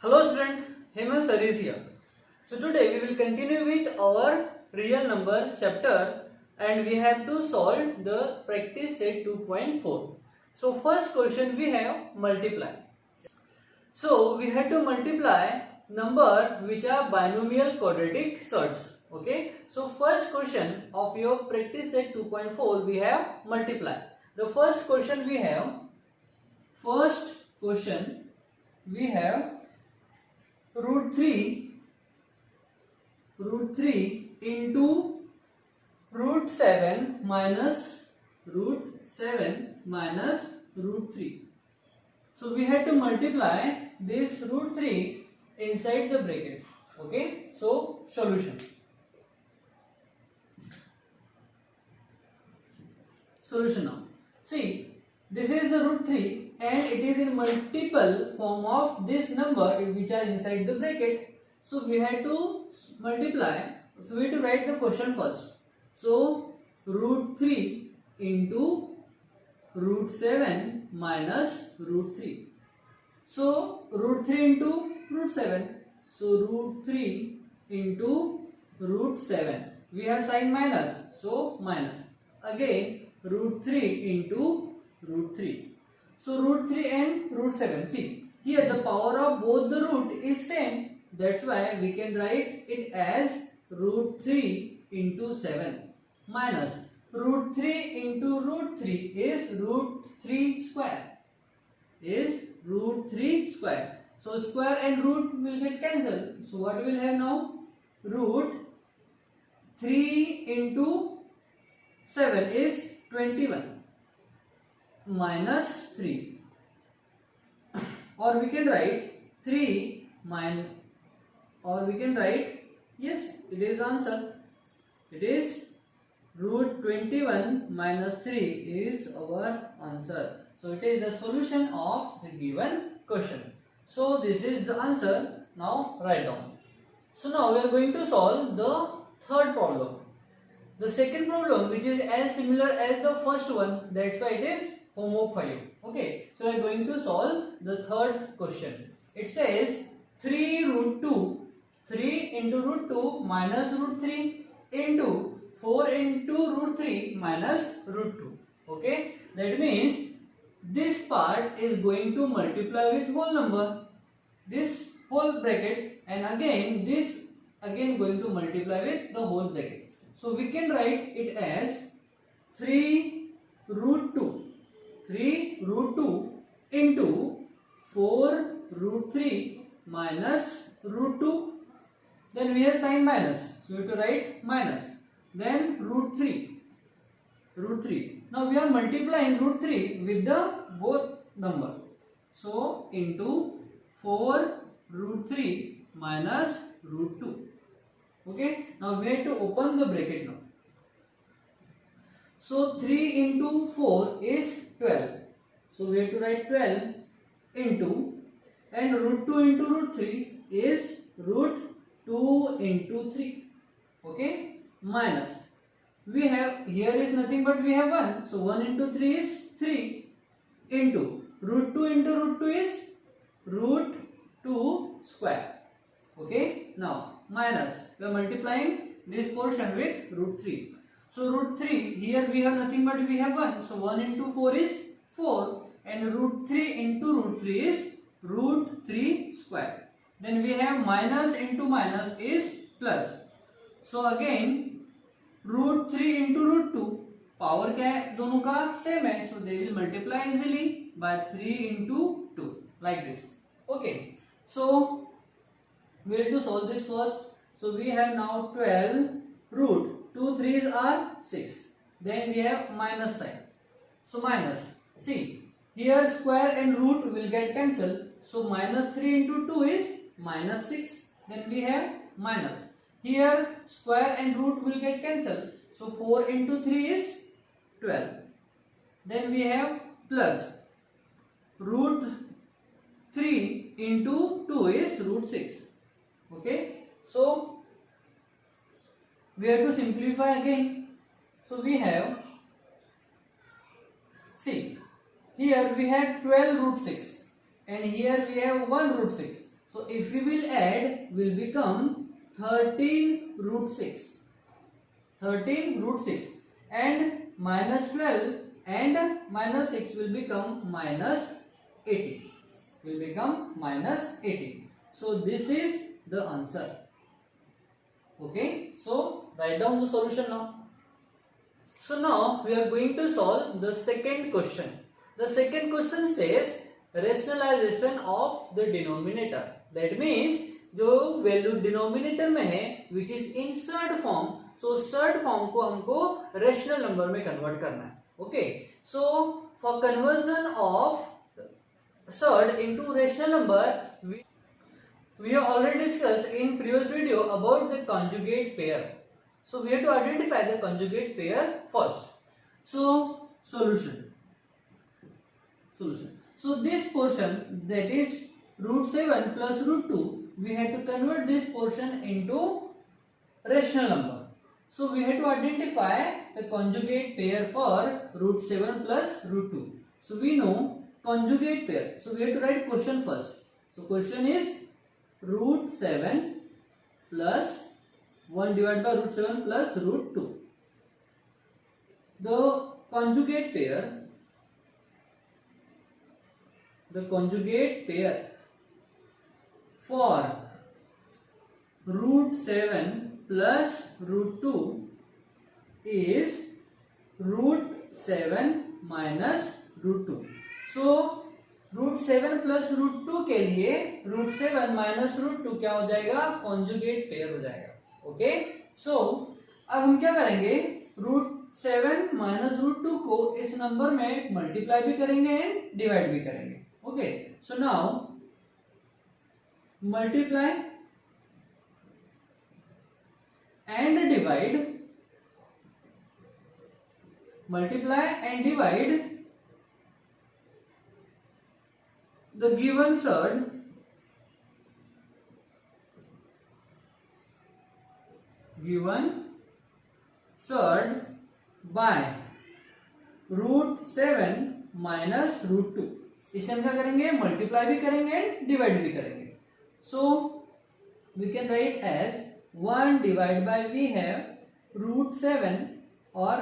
Hello student, Hemant Sir is here. So today we will continue with our real number chapter and we have to solve the practice set 2.4. So first question we have multiply. So we have to multiply number which are binomial quadratic surds. Okay. So first question of your practice set 2.4 we have multiply. The first question we have root 3 into root 7 minus root 3. So we had to multiply this root 3 inside the bracket. Okay. So solution now. See, this is the root 3 and it is in multiple form of this number which are inside the bracket. So we have to multiply. So we have to write the question first. So root 3 into root 7 minus root 3. So root 3 into root 7. So root 3 into root 7. We have sign minus. So minus. Again root 3 into root 3. So root 3 and root 7. See, here the power of both the root is same. That's why we can write it as root 3 into 7 minus root 3 into root 3 is root 3 square. So square and root will get cancelled. So what we will have now? Root 3 into 7 is 21 minus 3, or we can write 3 minus, or we can write, yes, it is answer. It is root 21 minus 3 is our answer. So it is the solution of the given question. So this is the answer. Now write down. So now we are going to solve the third problem. The second problem, which is as similar as the first one, that's why it is homework for you. Okay, so we are going to solve the third question. It says 3 into root 2 minus root 3 into 4 into root 3 minus root 2. Okay, that means this part is going to multiply with whole number, this whole bracket, and again this again going to multiply with the whole bracket. So we can write it as 3 root 2 into 4 root 3 minus root 2. Then we have sign minus. So we have to write minus. Then root 3. Now we are multiplying root 3 with the both number. So into 4 root 3 minus root 2. Okay, now we have to open the bracket now. So 3 into 4 is 12. So we have to write 12 into, and root 2 into root 3 is root 2 into 3. Okay, minus. We have, here is nothing but we have 1. So 1 into 3 is 3 into root 2 into root 2 is root 2 square. Okay, now minus, we are multiplying this portion with root 3. So root 3, here we have nothing but we have 1. So 1 into 4 is 4 and root 3 into root 3 is root 3 square. Then we have minus into minus is plus. So again root 3 into root 2, power क्या है दोनों का same है, so they will multiply easily by 3 into 2 like this. Okay, so we have to solve this first. So we have now 12 root 2 3s are 6. Then we have minus sign. So minus. See, here square and root will get cancelled. So minus 3 into 2 is minus 6. Then we have minus. Here square and root will get cancelled. So 4 into 3 is 12. Then we have plus. Root 3 into 2 is root 6. Okay. So we have to simplify again. So we have, see, here we had 12 root 6 and here we have 1 root 6. So if we will add, will become 13 root 6. 13 root 6 and minus 12 and minus 6 will become minus 18. Will become minus 18. So this is the answer. Okay. So write down the solution now. So now we are going to solve the second question. The second question says rationalization of the denominator. That means जो value denominator में है which is in surd form, so surd form को हमको rational number में convert करना है. Okay, so for conversion of surd into rational number we have already discussed in previous video about the conjugate pair. So we have to identify the conjugate pair first. So solution. So this portion, that is root 7 plus root 2, we have to convert this portion into rational number. So we have to identify the conjugate pair for root 7 plus root 2. So we know conjugate pair. So we have to write question first. So question is root 7 plus 1 divided by root 7 plus root 2. The conjugate pair for root 7 plus root 2 is root 7 minus root 2. So root 7 plus root 2 के लिए root 7 minus root 2 क्या हो जाएगा, conjugate pair हो जाएगा. Okay, सो अब हम क्या करेंगे, रूट 7 माइनस रूट 2 को इस नंबर में मल्टीप्लाई भी करेंगे एंड डिवाइड भी करेंगे. Okay, so now multiply and divide the given surd by root 7 minus root 2. इसे हम क्या करेंगे, मल्टीप्लाई भी करेंगे एंड डिवाइड भी करेंगे. So we can write as 1 divide by we have root 7 और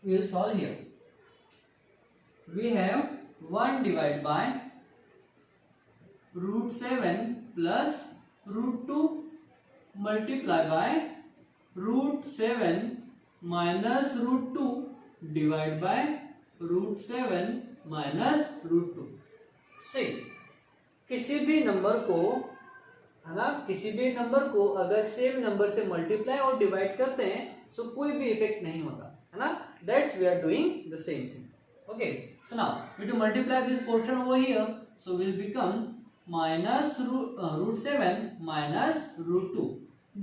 we will solve here. We have 1 divided by root 7 plus root 2 multiply by root 7 minus root 2 divide by root 7 minus root 2. See, किसी भी number को, है ना, किसी भी number को अगर सेम नंबर से मल्टीप्लाई और डिवाइड करते हैं सो कोई भी इफेक्ट नहीं होता, है ना. That's we are doing the same thing. Okay, so now we to multiply this portion over here, so will become minus root 7 minus root 2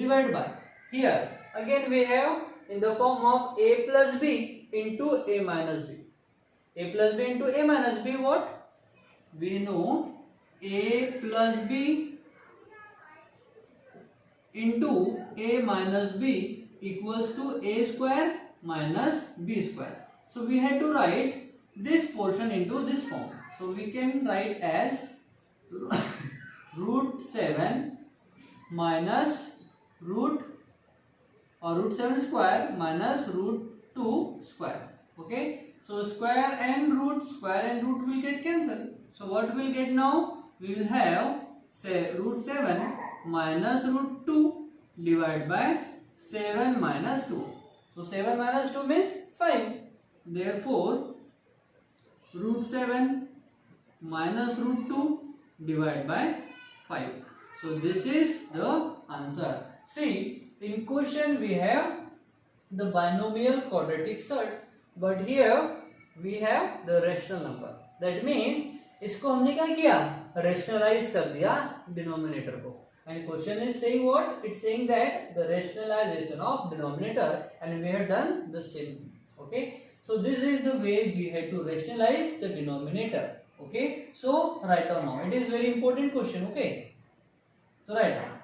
divided by, here again we have in the form of a plus b into a minus b. A plus b into a minus b, what we know, a plus b into a minus b equals to a square minus b square. So we have to write this portion into this form. So we can write as root 7 minus root 7 square minus root 2 square. Okay, so square and root will get cancelled. So what we will get now, we will have say root 7 minus root 2 divided by 7 minus 2. So 7 minus 2 means 5. Therefore root 7 minus root 2 divided by 5. So this is the answer. See, in question we have the binomial quadratic surd, but here we have the rational number. That means इसको हमने क्या किया, rationalize कर दिया denominator को. And question is saying what? It's saying that the rationalization of denominator, and we have done the same thing. Okay, so this is the way we have to rationalize the denominator. Okay, so write down now. It is very important question. Okay, so write down.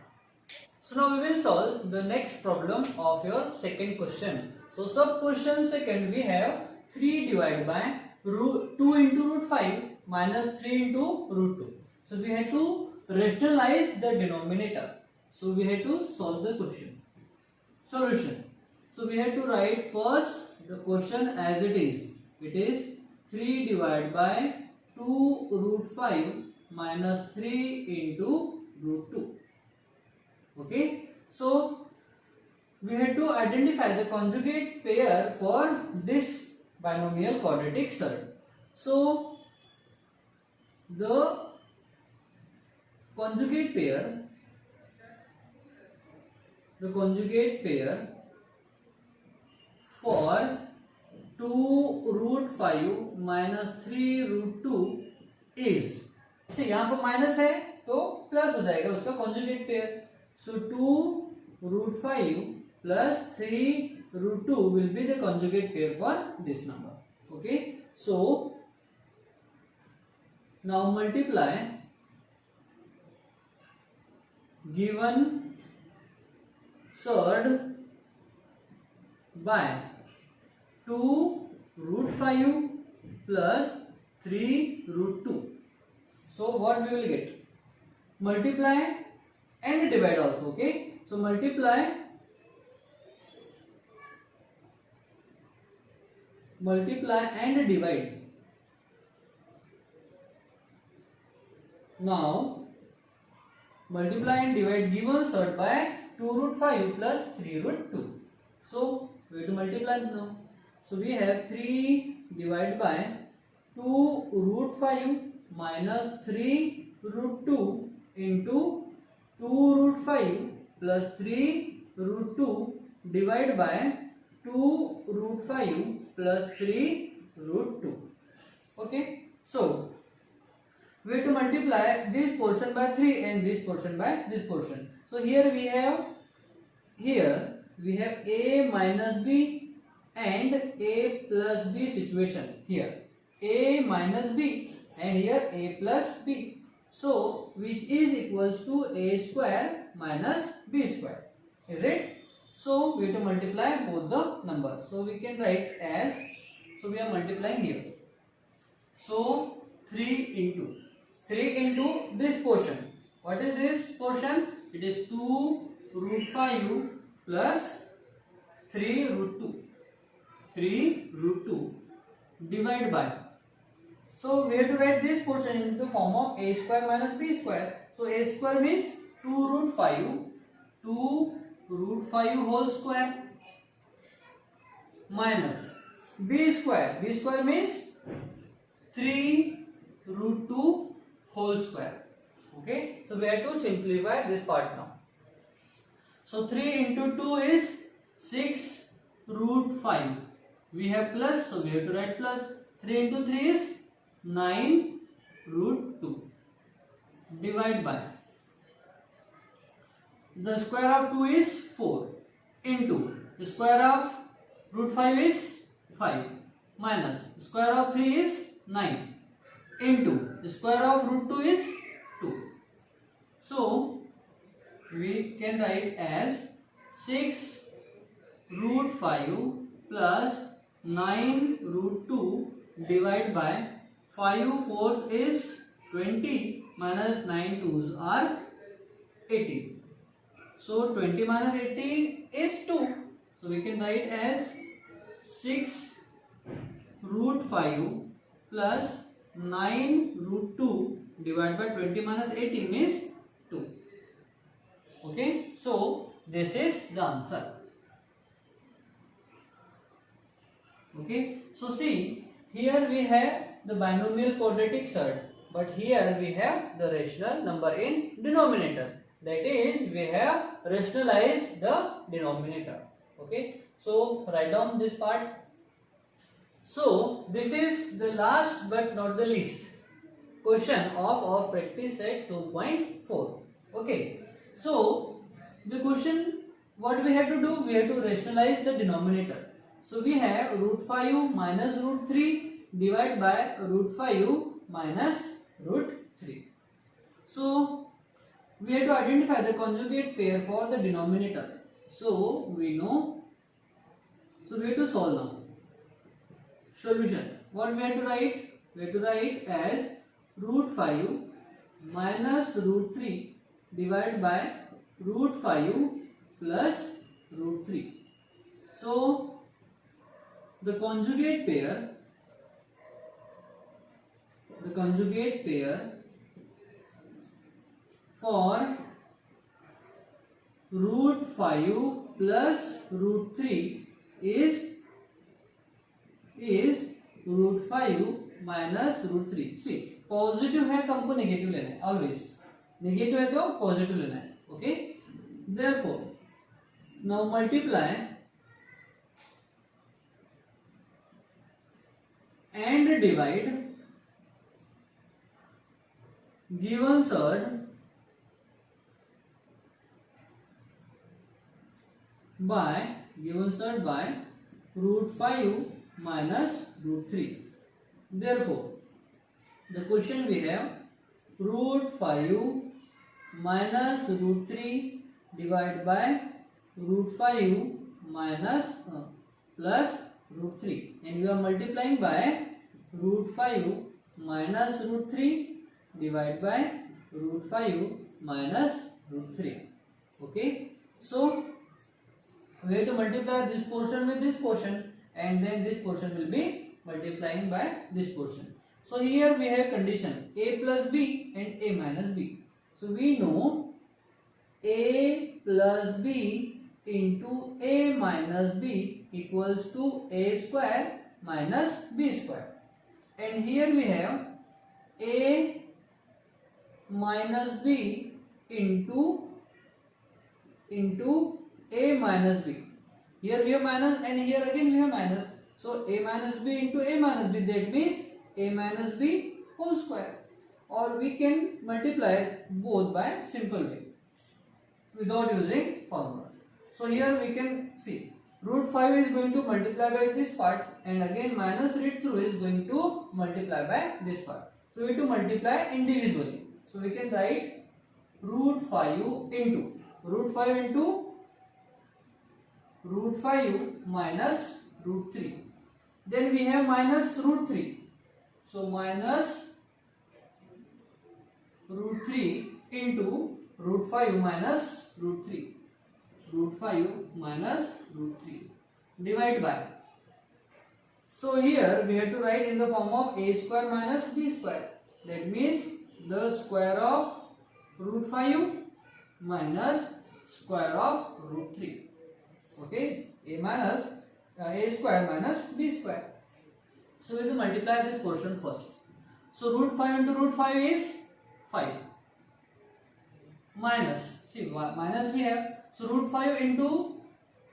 So now we will solve the next problem of your second question. So sub question second we have 3 divided by root 2 into root 5 minus 3 into root 2. So we have to rationalize the denominator. So we have to solve the question. Solution. So we have to write first the question as it is. It is 3 divided by 2 root 5 minus 3 into root 2. Okay. So we have to identify the conjugate pair for this binomial quadratic surd. So the conjugate pair for 2 root 5 minus 3 root 2 is, से यहाँ पर minus है तो plus हो जाएगा उसका conjugate pair. So 2 root 5 plus 3 root 2 will be the conjugate pair for this number. Okay, so now multiply given surd by 2 root 5 plus 3 root 2. So what we will get? Multiply and divide also. Okay, so multiply and divide. Now multiply and divide given surd by 2 root 5 plus 3 root 2. So we have to multiply now. So we have 3 divided by 2 root 5 minus 3 root 2 into 2 root 5 plus 3 root 2 divided by 2 root 5 plus 3 root 2. Okay, so we have to multiply this portion by 3 and this portion by this portion. So here we have a minus b and a plus b situation. Here a minus b and here a plus b. So which is equals to a square minus b square. Is it? So we have to multiply both the numbers. So we can write as, so we are multiplying here. So 3 into this portion. What is this portion? It is 2 root 5 plus 3 root 2. 3 root 2 divided by. So we have to write this portion in the form of a square minus b square. So a square means 2 root 5 whole square minus b square. B square means 3 root 2 whole square. Okay, so we have to simplify this part now. So 3 into 2 is 6 root 5. We have plus, so we have to write plus. 3 into 3 is 9 root 2. Divide by. The square of 2 is 4 into the square of root 5 is 5 minus the square of 3 is 9 into the square of root 2 is 2. So we can write as 6 root 5 plus 9 root 2 divided by 5 fours is 20 minus 9 twos are 80. So 20 minus 80 is 2. So we can write as 6 root 5 plus 9 root 2 divided by 20 minus 80 means 2. Okay, so this is the answer. Okay, so see, here we have the binomial quadratic surd, but here we have the rational number in denominator. That is, we have rationalized the denominator. Okay, so write down this part. So this is the last but not the least question of our practice set 2.4. Okay, so the question, what we have to do? We have to rationalize the denominator. So we have root 5 minus root 3 divided by root 5 minus root 3. So we have to identify the conjugate pair for the denominator. So we know. So we have to solve now. Solution. What we have to write? We have to write as root 5 minus root 3 divided by root 5 plus root 3. So the conjugate pair for root 5 plus root 3 is root 5 minus root 3. See, positive है तो हमको negative लेना है, always negative है तो positive लेना है. Okay, therefore now multiply and divide given surd by root 5 minus root 3. Therefore the question we have root 5 minus root 3 divided by root 5 minus plus root 3, and we are multiplying by root 5 minus root 3 divided by root 5 minus root 3. Okay, so we have to multiply this portion with this portion, and then this portion will be multiplying by this portion. So here we have condition a plus b and a minus b. So we know a plus b into a minus b equals to a square minus b square, and here we have a minus b into a minus b. Here we have minus and here again we have minus. So a minus b into a minus b, that means a minus b whole square, or we can multiply both by simple way without using formulas. So here we can see root 5 is going to multiply by this part, and again minus root 2 is going to multiply by this part. So we have to multiply individually. So we can write root 5 into root 5 minus root 3. Then we have minus root 3. So minus root 3 into root 5 minus root 3. Root 5 minus root 3 divide by. So here we have to write in the form of a square minus b square. That means the square of root 5 minus square of root 3. Okay, a square minus b square. So we will multiply this portion first. So root 5 into root 5 is 5 minus, see minus we have, so root 5 into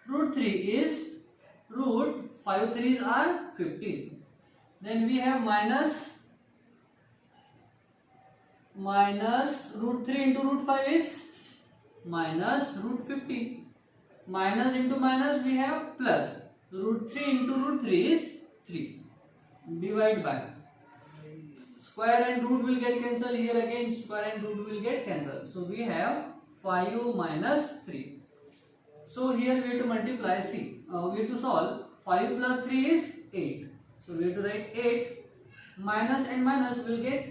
root 3 is root 5 3s are 15. Then we have minus root 3 into root 5 is minus root 15. Minus into minus we have plus. Root 3 into root 3 is 3. Divide by. Square and root will get cancelled. Here again square and root will get cancelled. So we have 5 minus 3. So here we have to multiply. See, we have to solve. 5 plus 3 is 8. So we have to write 8. Minus and minus will get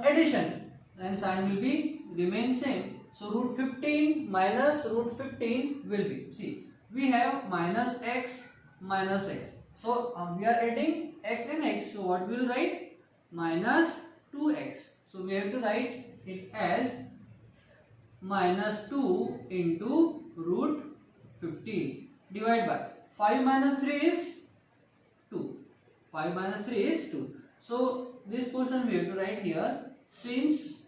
addition, and sign will be remain same. So root 15 minus root 15 will be, see, we have minus x minus x. So we are adding x and x. So what we will write? Minus 2x. So we have to write it as minus 2 into root 15 divided by 5 minus 3 is 2. 5 minus 3 is 2. So this portion we have to write here, since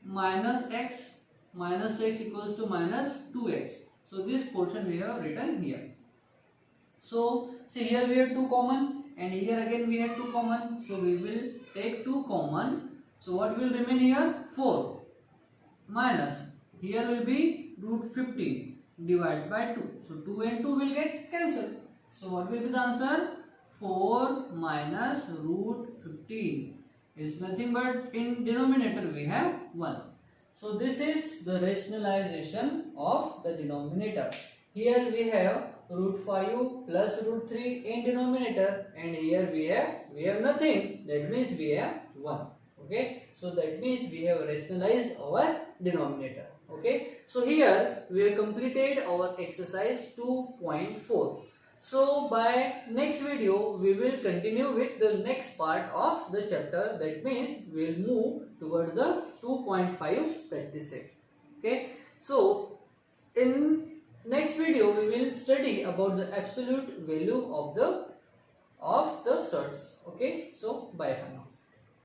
minus x equals to minus 2x. So this portion we have written here. So see, here we have 2 common, and here again we have 2 common. So we will take 2 common. So what will remain here? 4 minus, here will be root 15 divided by 2. So 2 and 2 will get cancelled. So what will be the answer? 4 minus root 15 is nothing but in denominator we have 1. So this is the rationalization of the denominator. Here we have root 5 plus root 3 in denominator, and here we have nothing. That means we have 1. Okay, so that means we have rationalized our denominator. Okay, so here we have completed our exercise 2.4. So by next video we will continue with the next part of the chapter. That means we will move towards the 2.5 practice set. Okay, so in next video we will study about the absolute value of the surds. Okay, so bye for now.